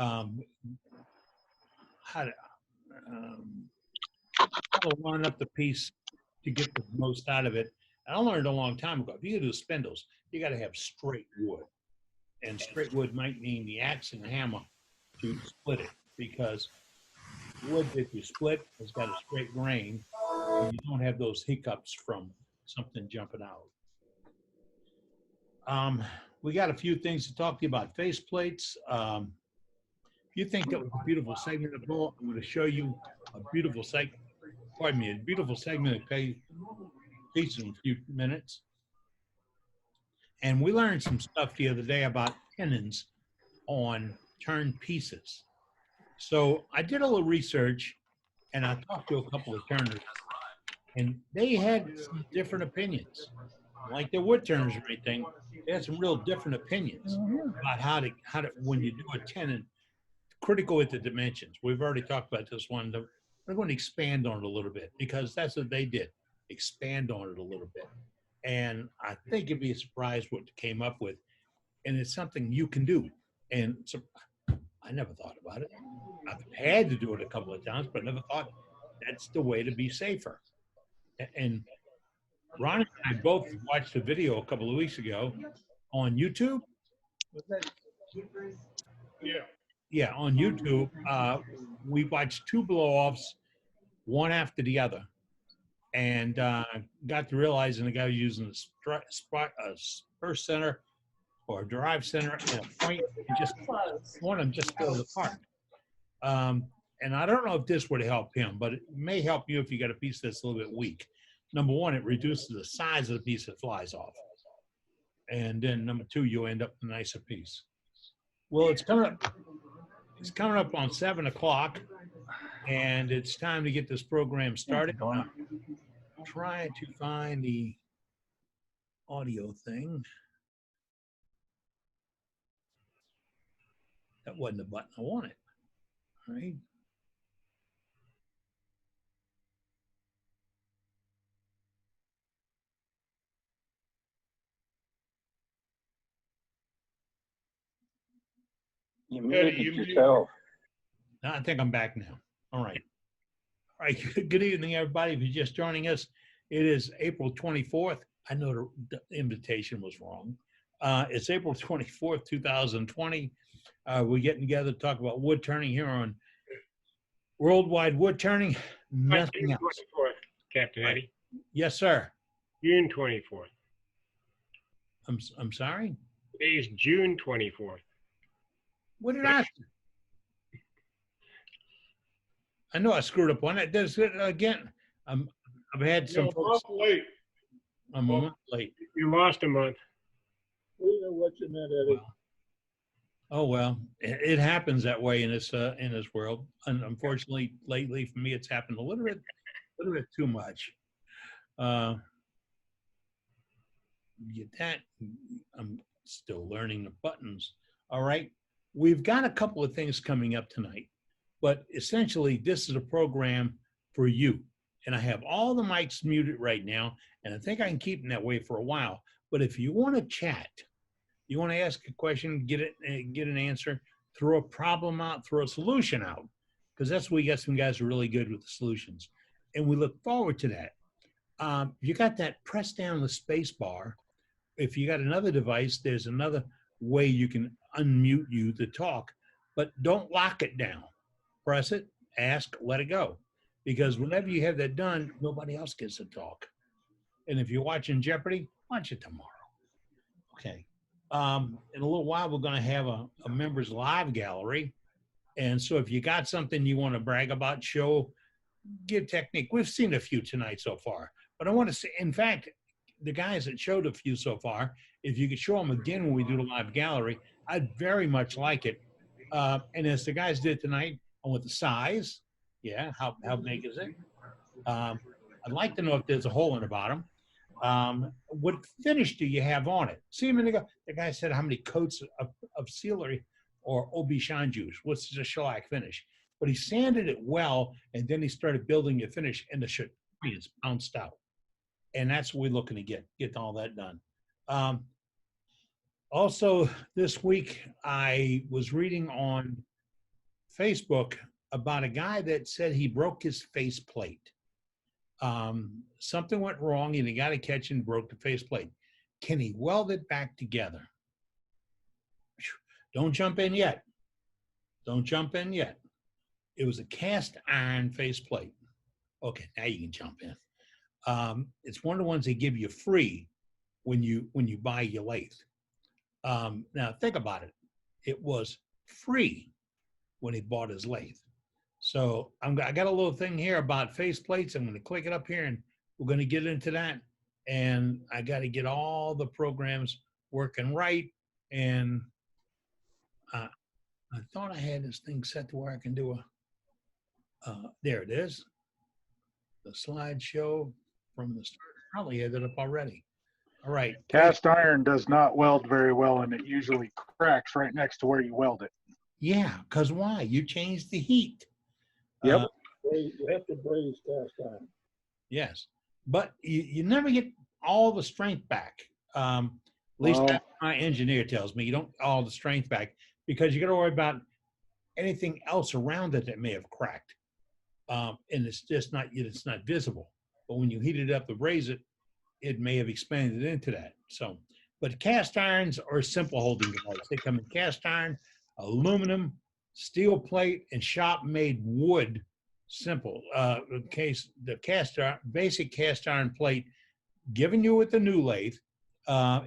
um, how to, um, how to line up the piece to get the most out of it. And I learned a long time ago, if you do spindles, you got to have straight wood. And straight wood might mean the axe and the hammer to split it, because wood that you split has got a straight grain, and you don't have those hiccups from something jumping out. We got a few things to talk to you about. Face plates. If you think that was a beautiful segment of Bull, I'm going to show you a beautiful segment. Pardon me, a beautiful segment of piece in a few minutes. And we learned some stuff the other day about tenons on turned pieces. So I did a little research, and I talked to a couple of turners, and they had some different opinions. Like the wood turners or anything, they had some real different opinions about how to when you do a tenon, critical with the dimensions. We've already talked about this one. We're going to expand on it a little bit, because that's what they did, expand on it a little bit. And I think you'd be surprised what they came up with. And it's something you can do. And so I never thought about it. I've had to do it a couple of times, but never thought that's the way to be safer. And Ron and I both watched a video a couple of weeks ago on YouTube. Was that? Yeah. Yeah, on YouTube. We watched two blow-offs, one after the other, and got to realizing the guy was using a spur center or a drive center and a point, and just one of them just fell apart. And I don't know if this would help him, but it may help you if you got a piece that's a little bit weak. Number one, it reduces the size of the piece that flies off. And then number two, you'll end up with a nicer piece. Well, it's coming up on 7 o'clock, and it's time to get this program started. I'm trying to find the audio thing. That wasn't the button I wanted. All right. You muted yourself. I think I'm back now. All right. All right. Good evening, everybody. If you're just joining us, it is April 24th. I know the invitation was wrong. It's April 24th, 2020. We're getting together to talk about wood turning here on Worldwide Wood Turning. Nothing June else. 24th, Captain Eddie. Yes, sir. June 24th. I'm sorry. Today's June 24th. What did I? I know I screwed up on it. Does it again? I've had some You're a folks. month late. I'm a month late. You lost a month. What's in that, Eddie? Oh well, it happens that way in this world. And unfortunately, lately for me, it's happened a little bit too much. Get that? I'm still learning the buttons. All right, we've got a couple of things coming up tonight, but essentially, this is a program for you. And I have all the mics muted right now, and I think I can keep them that way for a while. But if you want to chat, you want to ask a question, get an answer, throw a problem out, throw a solution out, because that's where we got some guys who are really good with the solutions. And we look forward to that. You got that, press down the space bar. If you got another device, there's another way you can unmute you to talk, but don't lock it down. Press it, ask, let it go. Because whenever you have that done, nobody else gets to talk. And if you're watching Jeopardy, watch it tomorrow. Okay. In a little while, we're going to have a members live gallery. And so if you got something you want to brag about, show, give technique. We've seen a few tonight so far. But I want to say, in fact, the guys that showed a few so far, if you could show them again when we do the live gallery, I'd very much like it. And as the guys did tonight, I want the size. Yeah, how big is it? I'd like to know if there's a hole in the bottom. What finish do you have on it? See a minute ago, the guy said how many coats of sealer or Obi-Shanjus. What's the shellac finish? But he sanded it well, and then he started building a finish, and the shit is bounced out. And that's what we're looking to get all that done. Also, this week, I was reading on Facebook about a guy that said he broke his faceplate. Something went wrong and he got a catch and broke the faceplate. Can he weld it back together? Don't jump in yet. Don't jump in yet. It was a cast iron faceplate. Okay, now you can jump in. It's one of the ones they give you free when you buy your lathe. Now think about it. It was free when he bought his lathe. So I got a little thing here about faceplates. I'm going to click it up here, and we're going to get into that. And I got to get all the programs working right. And I thought I had this thing set to where I can do there it is. The slideshow from the start. Probably had it up already. All right. Cast iron does not weld very well, and it usually cracks right next to where you weld it. Yeah, because why? You changed the heat. Yep. You have to braze cast iron. Yes, but you never get all the strength back. At least Well- that's what my engineer tells me. You don't get all the strength back because you got to worry about anything else around it that may have cracked, and it's just not visible. But when you heat it up to braise it, it may have expanded into that. So, but cast irons are a simple holding device. They come in cast iron, aluminum, steel plate, and shop-made wood. Simple. Basic cast iron plate given you with the new lathe,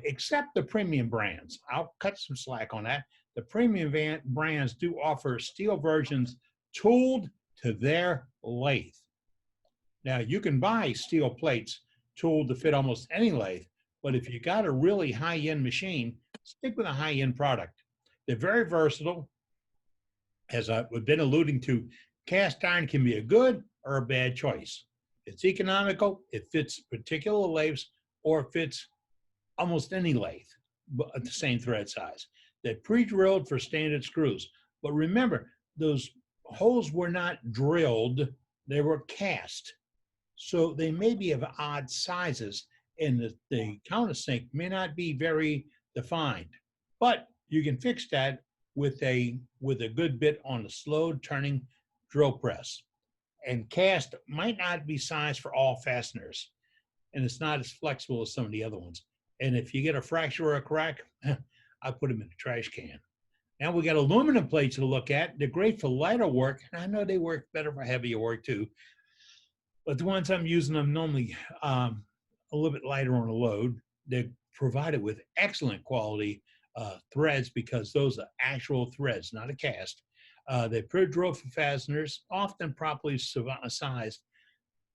except the premium brands. I'll cut some slack on that. The premium brands do offer steel versions tooled to their lathe. Now, you can buy steel plates tooled to fit almost any lathe, but if you got a really high-end machine, stick with a high-end product. They're very versatile. As I've been alluding to, cast iron can be a good or a bad choice. It's economical, it fits particular lathes, or it fits almost any lathe, but at the same thread size. They're pre-drilled for standard screws. But remember, those holes were not drilled, they were cast. So they may be of odd sizes, and the countersink may not be very defined. But you can fix that with a good bit on the slow turning drill press. And cast might not be sized for all fasteners, and it's not as flexible as some of the other ones. And if you get a fracture or a crack, I put them in the trash can. Now we got aluminum plates to look at. They're great for lighter work, and I know they work better for heavier work too. But the ones I'm using them normally a little bit lighter on the load. They're provided with excellent quality threads because those are actual threads, not a cast. They're pre-drilled for fasteners, often properly sized.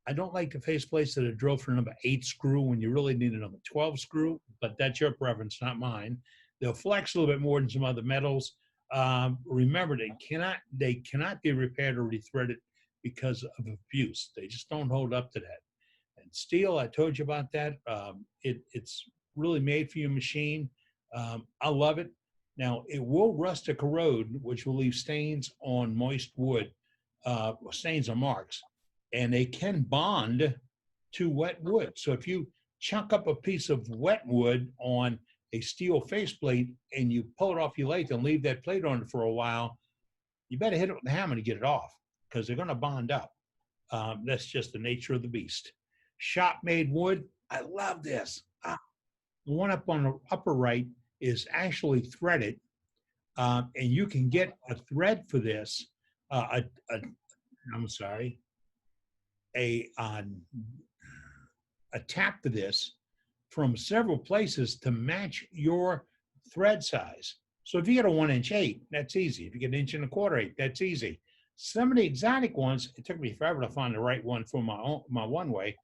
I don't like the faceplates that are drilled for number 8 screw when you really need a number 12 screw, but that's your preference, not mine. They'll flex a little bit more than some other metals. Remember, they cannot be repaired or rethreaded because of abuse. They just don't hold up to that. And steel, I told you about that. It's really made for your machine. I love it. Now, it will rust or corrode, which will leave stains on moist wood, stains or marks, and they can bond to wet wood. So if you chunk up a piece of wet wood on a steel faceplate and you pull it off your lathe and leave that plate on it for a while, you better hit it with a hammer to get it off because they're going to bond up. That's just the nature of the beast. Shop-made wood, I love this. The one up on the upper right is actually threaded, and you can get a thread for this, a tap for this from several places to match your thread size. So if you get a 1" 8, that's easy. If you get 1 1/4 8, that's easy. Some of the exotic ones, it took me forever to find the right one for my one way,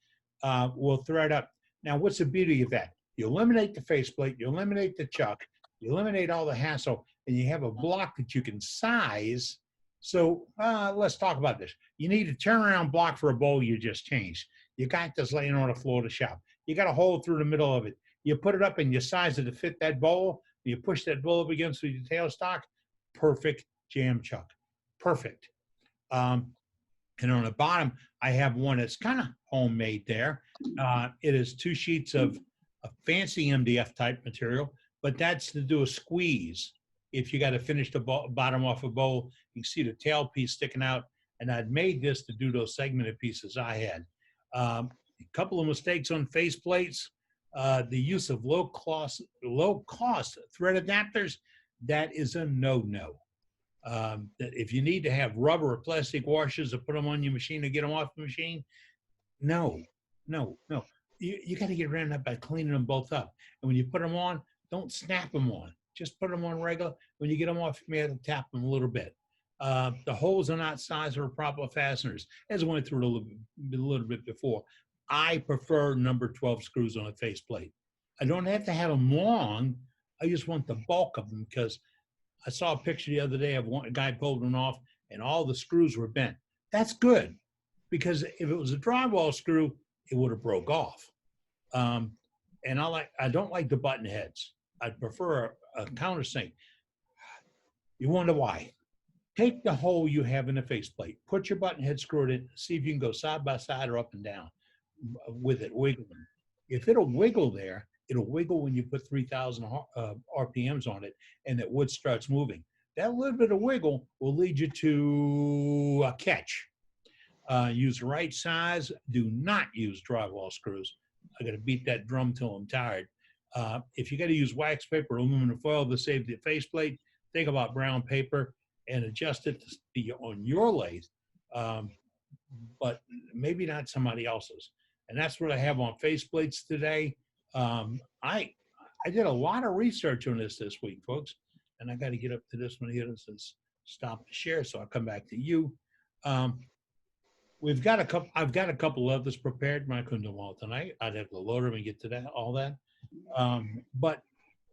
will thread up. Now, what's the beauty of that? You eliminate the faceplate, you eliminate the chuck, you eliminate all the hassle, and you have a block that you can size. So let's talk about this. You need a turnaround block for a bowl you just changed. You got this laying on the floor of the shop. You got a hole through the middle of it. You put it up and you size it to fit that bowl. You push that bowl up against the tailstock. Perfect jam chuck. Perfect. And on the bottom, I have one that's kind of homemade there. It is 2 sheets of a fancy MDF type material, but that's to do a squeeze. if you got to finish the bottom off a bowl, you can see the tail piece sticking out. And I'd made this to do those segmented pieces I had. A couple of mistakes on face plates. The use of low cost thread adapters, that is a no-no. That if you need to have rubber or plastic washers to put them on your machine to get them off the machine, no. You got to get around that by cleaning them both up. And when you put them on, don't snap them on. Just put them on regular. When you get them off, you may have to tap them a little bit. The holes are not sized for proper fasteners. As I went through a little bit before, I prefer number 12 screws on a faceplate. I don't have to have them long. I just want the bulk of them, because I saw a picture the other day of a guy pulled one off and all the screws were bent. That's good, because if it was a drywall screw, it would have broke off. And I don't like the button heads. I'd prefer a countersink. You wonder why? Take the hole you have in the faceplate, put your button head screw in, see if you can go side by side or up and down with it wiggling. If it'll wiggle there, it'll wiggle when you put 3,000 RPMs on it and that wood starts moving. That little bit of wiggle will lead you to a catch. Use the right size. Do not use drywall screws. I got to beat that drum till I'm tired. If you got to use wax paper or aluminum foil to save the faceplate, think about brown paper and adjust it to be on your lathe, but maybe not somebody else's. And that's what I have on faceplates today. I did a lot of research on this week, folks, and I got to get up to this one here and stop the share, so I'll come back to you. I've got a couple others prepared, but I couldn't do them all tonight. I'd have to load them and get to that, all that. But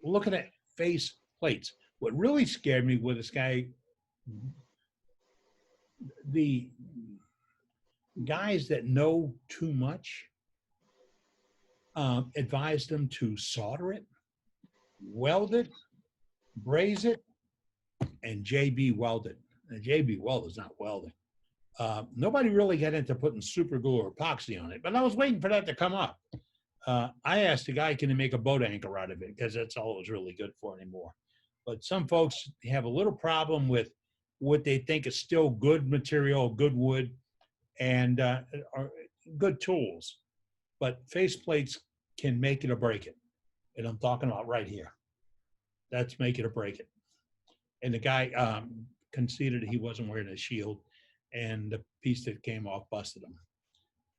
looking at face plates, what really scared me with this guy, the guys that know too much, advised them to solder it, weld it, braze it, and JB weld it. And JB weld is not welding. Nobody really got into putting super glue or epoxy on it, but I was waiting for that to come up. I asked the guy, can he make a boat anchor out of it? Because that's all it was really good for anymore. But some folks have a little problem with what they think is still good material, good wood, and are good tools. But faceplates can make it or break it. And I'm talking about right here. That's make it or break it. And the guy conceded he wasn't wearing a shield, and the piece that came off busted him.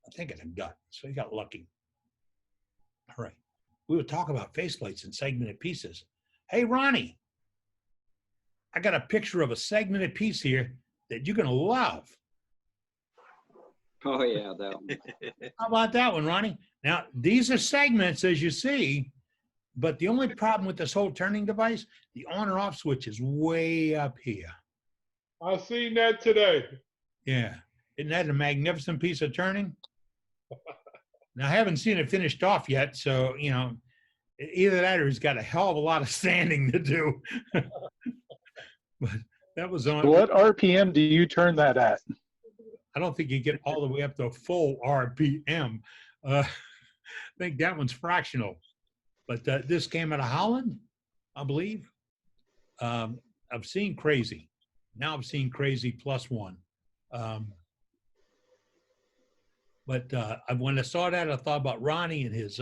I think in the gut, so he got lucky. All right. We were talking about faceplates and segmented pieces. Hey, Ronnie, I got a picture of a segmented piece here that you're going to love. Oh, yeah, that one. How about that one, Ronnie? Now, these are segments, as you see, but the only problem with this whole turning device, the on or off switch is way up here. I seen that today. Yeah. Isn't that a magnificent piece of turning? Now, I haven't seen it finished off yet, so, you know, either that or he's got a hell of a lot of sanding to do. But that was on. What RPM do you turn that at? I don't think you get all the way up to full RPM. I think that one's fractional. But this came out of Holland, I believe. I've seen Crazy. Now I've seen Crazy +1. But when I saw that, I thought about Ronnie and his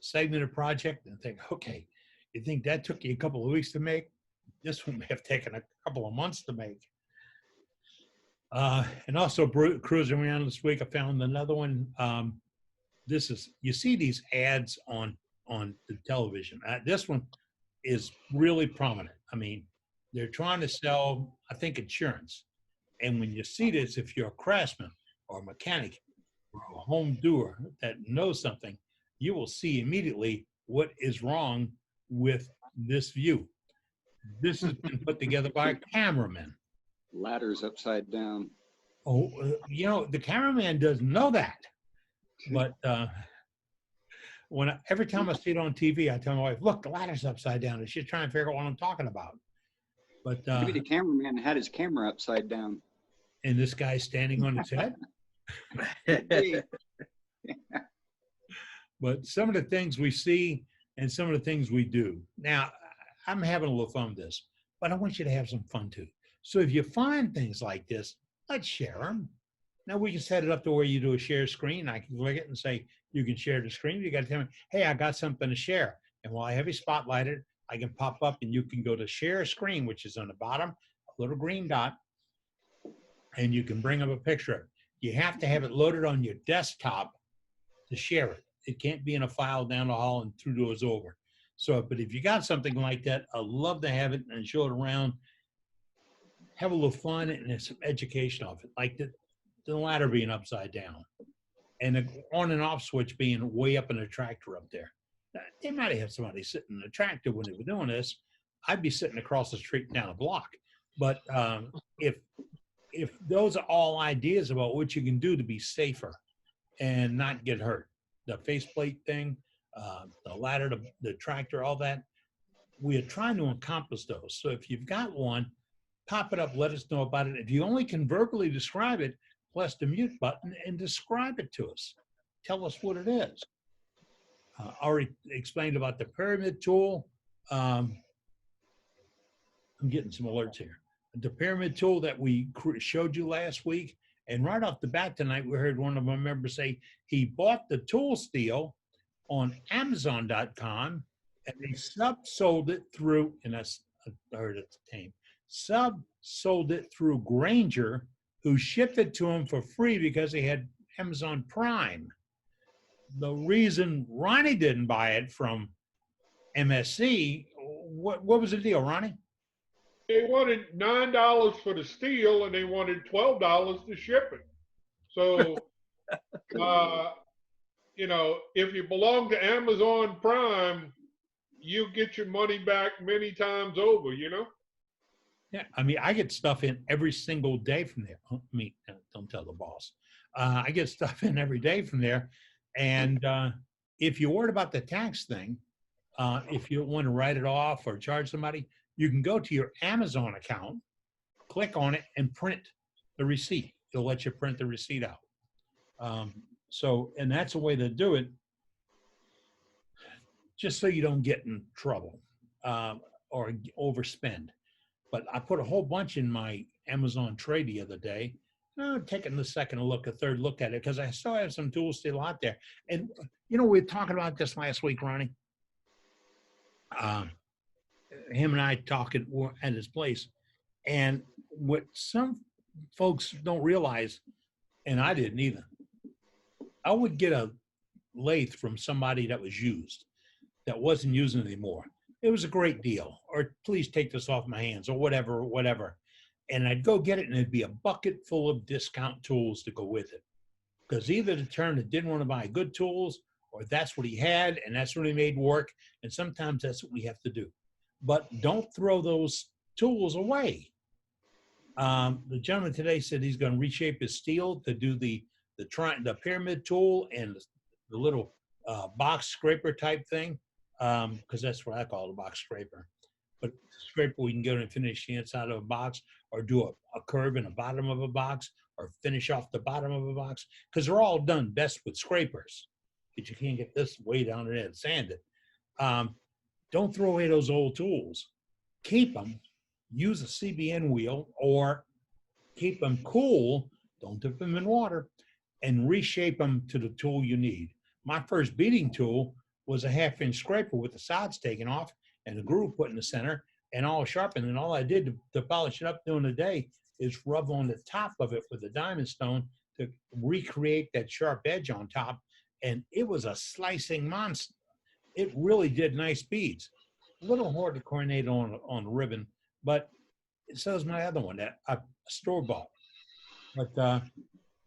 segmented project, and think, okay, you think that took you a couple of weeks to make? This one may have taken a couple of months to make. And also cruising around this week, I found another one. This is, you see these ads on the television. This one is really prominent. I mean, they're trying to sell, I think, insurance. And when you see this, if you're a craftsman or a mechanic or a home doer that knows something, you will see immediately what is wrong with this view. This has been put together by a cameraman. Ladders upside down. Oh, you know, the cameraman doesn't know that. But every time I see it on TV, I tell my wife, look, the ladder's upside down. And she's trying to figure out what I'm talking about. But Maybe the cameraman had his camera upside down. And this guy's standing on his head. Hey, But some of the things we see and some of the things we do. Now, I'm having a little fun with this, but I want you to have some fun too. So if you find things like this, let's share them. Now we can set it up to where you do a share screen. I can click it and say, you can share the screen. You got to tell me, hey, I got something to share. And while I have you spotlighted, I can pop up and you can go to share screen, which is on the bottom, a little green dot, and you can bring up a picture of it. You have to have it loaded on your desktop to share it. It can't be in a file down the hall and 2 doors over. So, but if you got something like that, I'd love to have it and show it around. Have a little fun and there's some education of it, like the ladder being upside down and the on and off switch being way up in the tractor up there. They might have somebody sitting in the tractor when they were doing this. I'd be sitting across the street down a block. But if those are all ideas about what you can do to be safer and not get hurt, the faceplate thing, the ladder, the tractor, all that, we are trying to accomplish those. So if you've got one, pop it up, let us know about it. If you only can verbally describe it, press the mute button and describe it to us. Tell us what it is. Already explained about the pyramid tool. I'm getting some alerts here. The pyramid tool that we showed you last week, and right off the bat tonight, we heard one of our members say he bought the tool steel on Amazon.com and they sub-sold it through, and that's, I heard it's tame, sub-sold it through Granger, who shipped it to him for free because he had Amazon Prime. The reason Ronnie didn't buy it from MSC, what was the deal, Ronnie? They wanted $9 for the steel and they wanted $12 to ship it. So, you know, if you belong to Amazon Prime, you get your money back many times over, you know? Yeah, I mean, I get stuff in every single day from there. I mean, don't tell the boss. I get stuff in every day from there. And if you're worried about the tax thing, if you want to write it off or charge somebody, you can go to your Amazon account, click on it, and print the receipt. It'll let you print the receipt out. And that's a way to do it, just so you don't get in trouble or overspend. But I put a whole bunch in my Amazon tray the other day. Taking the second look, a third look at it, because I still have some tools still out there. And, you know, we were talking about this last week, Ronnie. Him and I talking at his place. And what some folks don't realize, and I didn't either, I would get a lathe from somebody that was used, that wasn't using it anymore. It was a great deal, or please take this off my hands, or whatever. And I'd go get it, and it'd be a bucket full of discount tools to go with it. Because either the turn that didn't want to buy good tools, or that's what he had, and that's what he made work. And sometimes that's what we have to do. But don't throw those tools away. The gentleman today said he's going to reshape his steel to do the pyramid tool and the little box scraper type thing, because that's what I call it, a box scraper. But scraper, we can go and finish the inside of a box, or do a curve in the bottom of a box, or finish off the bottom of a box, because they're all done best with scrapers. But you can't get this way down there and sand it. Don't throw away those old tools. Keep them. Use a CBN wheel, or keep them cool. Don't dip them in water, and reshape them to the tool you need. My first beating tool was a 1/2-inch scraper with the sides taken off and the groove put in the center and all sharpened. And all I did to polish it up during the day is rub on the top of it with a diamond stone to recreate that sharp edge on top. And it was a slicing monster. It really did nice beads. A little hard to coordinate on the ribbon, but so is my other one that I store-bought. But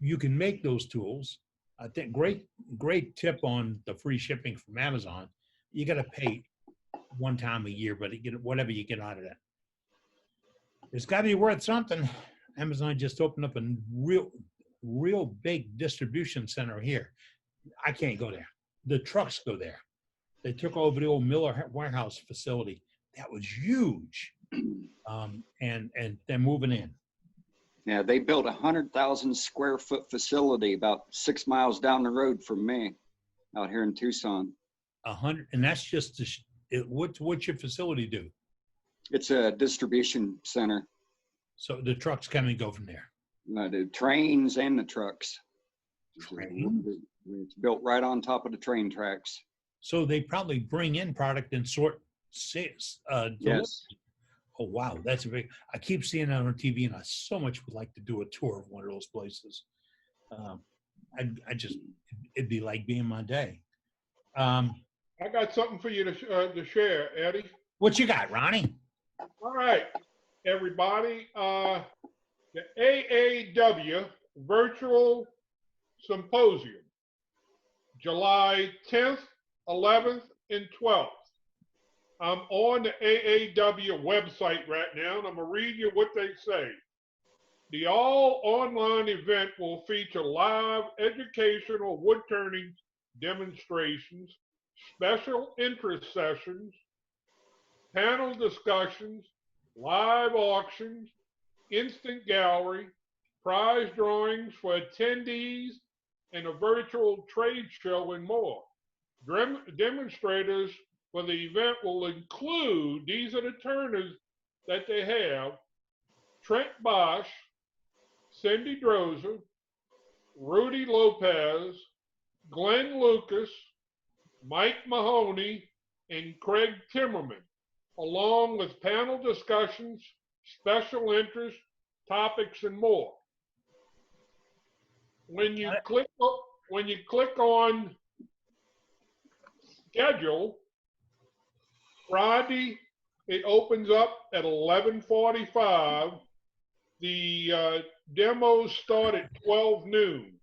you can make those tools. I think great tip on the free shipping from Amazon. You got to pay one time a year, but you get whatever you get out of that. It's got to be worth something. Amazon just opened up a real big distribution center here. I can't go there. The trucks go there. They took over the old Miller warehouse facility. That was huge. And they're moving in. Yeah, they built a 100,000 square foot facility about 6 miles down the road from me, out here in Tucson. 100, and that's just what's your facility do? It's a distribution center. So the trucks come and go from there. The trains and the trucks. Train? It's built right on top of the train tracks. So they probably bring in product and sort sales. Yes. Oh, wow. That's a big, I keep seeing it on TV and I so much would like to do a tour of one of those places. I just, it'd be like being my day. I got something for you to share, Eddie. What you got, Ronnie? All right, everybody. The AAW Virtual Symposium, July 10th, 11th, and 12th. I'm on the AAW website right now, and I'm going to read you what they say. The all-online event will feature live educational wood turning demonstrations, special interest sessions, panel discussions, live auctions, instant gallery, prize drawings for attendees, and a virtual trade show and more. Demonstrators for the event will include, these are the turners that they have, Trent Bosch, Cindy Drozer, Rudy Lopez, Glenn Lucas, Mike Mahoney, and Craig Timmerman, along with panel discussions, special interest, topics, and more. When you click on schedule, Friday, it opens up at 11:45. The demos start at 12 noon.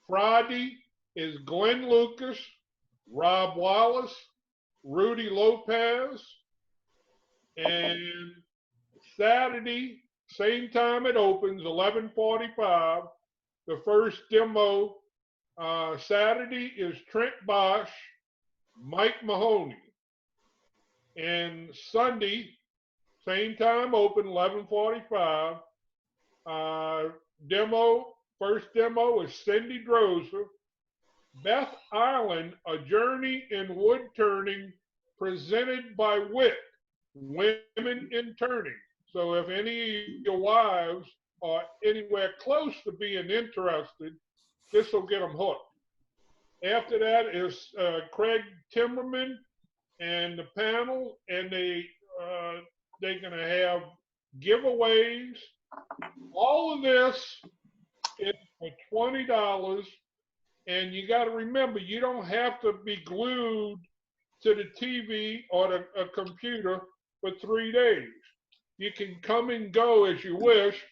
Friday is Glenn Lucas, Rob Wallace, Rudy Lopez, and Saturday, same time it opens, 11:45. The first demo Saturday is Trent Bosch, Mike Mahoney. And Sunday, same time open, 11:45. First demo is Cindy Drozer, Beth Island, A Journey in Wood Turning, presented by WIT, Women in Turning. So if any of your wives are anywhere close to being interested, this will get them hooked. After that is Craig Timmerman and the panel, and they're going to have giveaways. All of this is for $20, and you got to remember, you don't have to be glued to the TV or a computer for 3 days. You can come and go as you wish,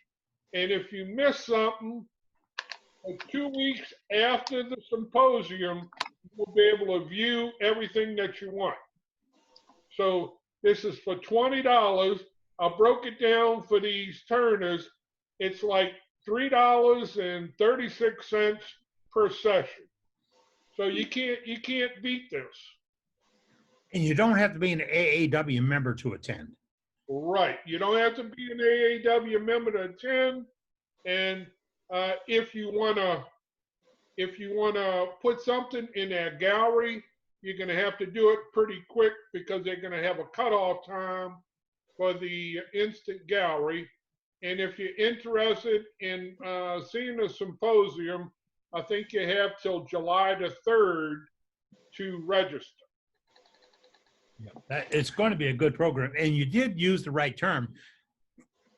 and if you miss something, 2 weeks after the symposium, you'll be able to view everything that you want. So this is for $20. I broke it down for these turners. It's like $3.36 per session. So you can't beat this. And you don't have to be an AAW member to attend. Right. You don't have to be an AAW member to attend. And if you wanna put something in their gallery, you're gonna have to do it pretty quick because they're gonna have a cutoff time for the instant gallery. And if you're interested in seeing the symposium, I think you have till July the 3rd to register. It's going to be a good program. And you did use the right term.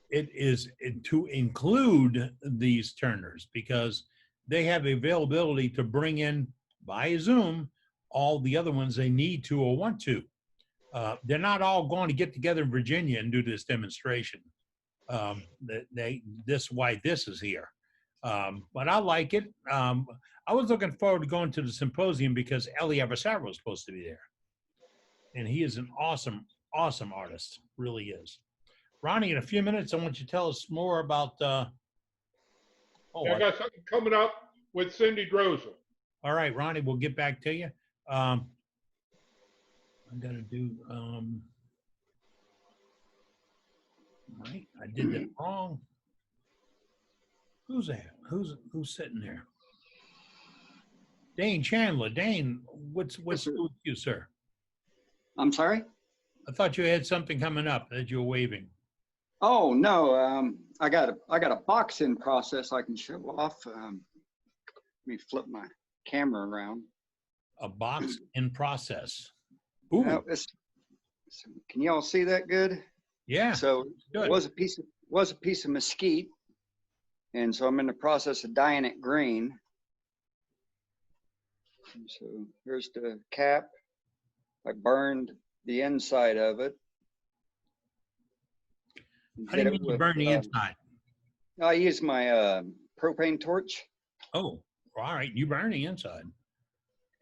It is to include these turners because they have the availability to bring in via Zoom all the other ones they need to or want to. They're not all going to get together in Virginia and do this demonstration. This why this is here. But I like it. I was looking forward to going to the symposium because Ellie Avasaro was supposed to be there. And he is an awesome, awesome artist, really is. Ronnie, in a few minutes, I want you to tell us more about. I got something coming up with Cindy Drozer. All right, Ronnie, we'll get back to you. I got to do. Right, I did that wrong. Who's that? Who's sitting there? Dane Chandler. Dane, what's with you, sir? I'm sorry? I thought you had something coming up that you were waving. Oh, no, I got a box in process I can show off. Let me flip my camera around. A box in process. Ooh, Can y'all see that good? yeah, So good. it was a piece of mesquite. And so I'm in the process of dyeing it green. And so here's the cap. I burned the inside of it. How do you mean you burn the inside? I use my propane torch. Oh, all right. You burn the inside.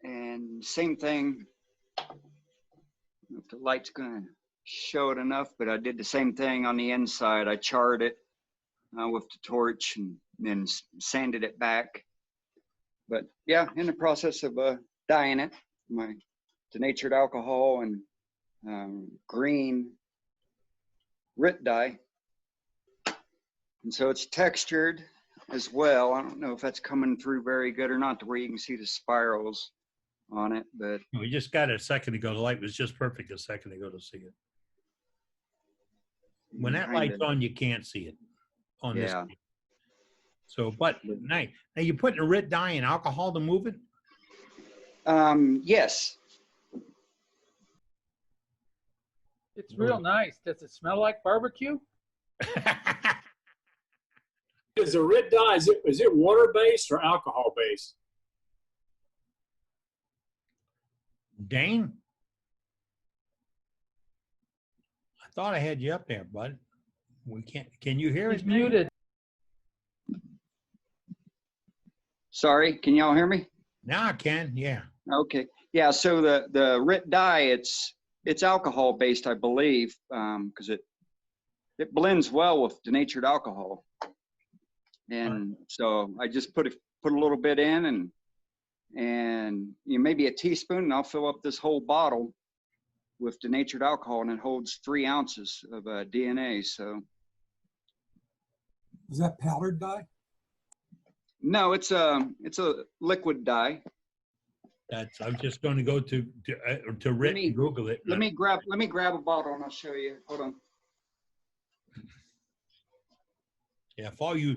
And same thing. I don't know if the light's gonna show it enough, but I did the same thing on the inside. I charred it with the torch and then sanded it back. But yeah, in the process of dyeing it, my denatured alcohol and green RIT dye. And so it's textured as well. I don't know if that's coming through very good or not, to where you can see the spirals on it, but We just got it a second ago. The light was just perfect a second ago to see it. When that light's kinda- on, you can't see it on this. Yeah. So, but now you putting a RIT dye in alcohol to move it? Yes. It's real nice. Does it smell like barbecue? Is the RIT dye, is it water-based or alcohol-based? Dane? I thought I had you up there, bud. We can't, can you hear us? He's Dane? muted. Sorry, can y'all hear me? Now I can, yeah. Okay. Yeah, so the RIT dye, it's alcohol based, I believe, because it blends well with denatured alcohol. And so I just put a little bit in and maybe a teaspoon, and I'll fill up this whole bottle with denatured alcohol, and it holds 3 ounces of DNA. So Is that powdered dye? no, it's a liquid dye. That's, I'm just going to go to RIT me- and Google it. Let me grab a bottle and I'll show you. Hold on. Yeah, for all you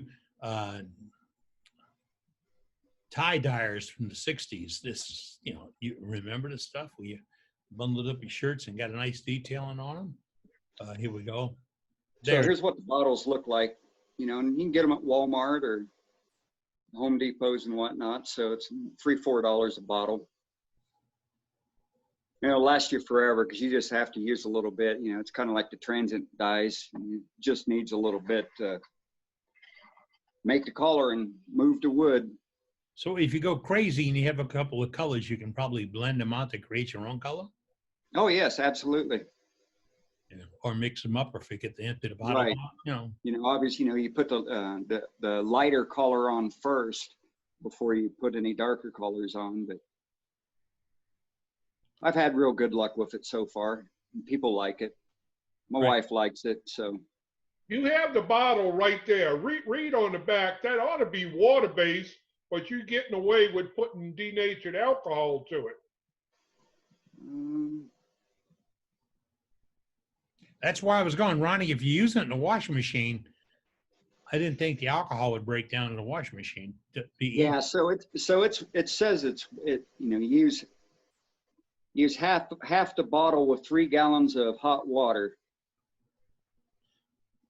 tie dyers from the 60s, this, you remember this stuff where you bundled up your shirts and got a nice detailing on them? Here we go. So There. here's what the bottles look like, and you can get them at Walmart or Home Depots and whatnot. So it's $3-4 a bottle. It'll last you forever because you just have to use a little bit. It's kind of like the transient dyes. It just needs a little bit to make the color and move to wood. So if you go crazy and you have a couple of colors, you can probably blend them out to create your own color? Oh yes, absolutely. Yeah. Or mix them up or forget to empty the bottle. Right. Obviously, you put the lighter color on first before you put any darker colors on. But I've had real good luck with it so far. People like it. My Right. wife likes it. So You have the bottle right there. Read on the back. That ought to be water-based, but you're getting away with putting denatured alcohol to it. That's why I was going, Ronnie, if you use it in the washing machine, I didn't think the alcohol would break down in the washing machine. yeah, it says use half the bottle with 3 gallons of hot water.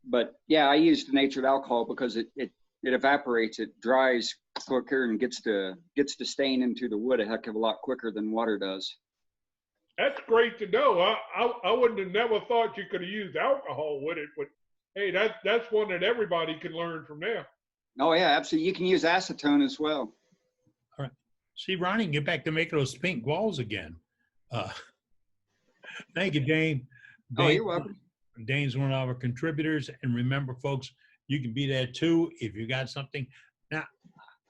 But yeah, I use denatured alcohol because it evaporates, it dries quicker and gets the stain into the wood a heck of a lot quicker than water does. That's great to know. I wouldn't have never thought you could have used alcohol with it, but hey, that's one that everybody can learn from there. Oh yeah, absolutely. You can use acetone as well. See, Ronnie, get back to making those pink walls again. Thank you, Dane. Oh, Dane- you're welcome. Dane's one of our contributors. And remember, folks, you can be there too if you got something.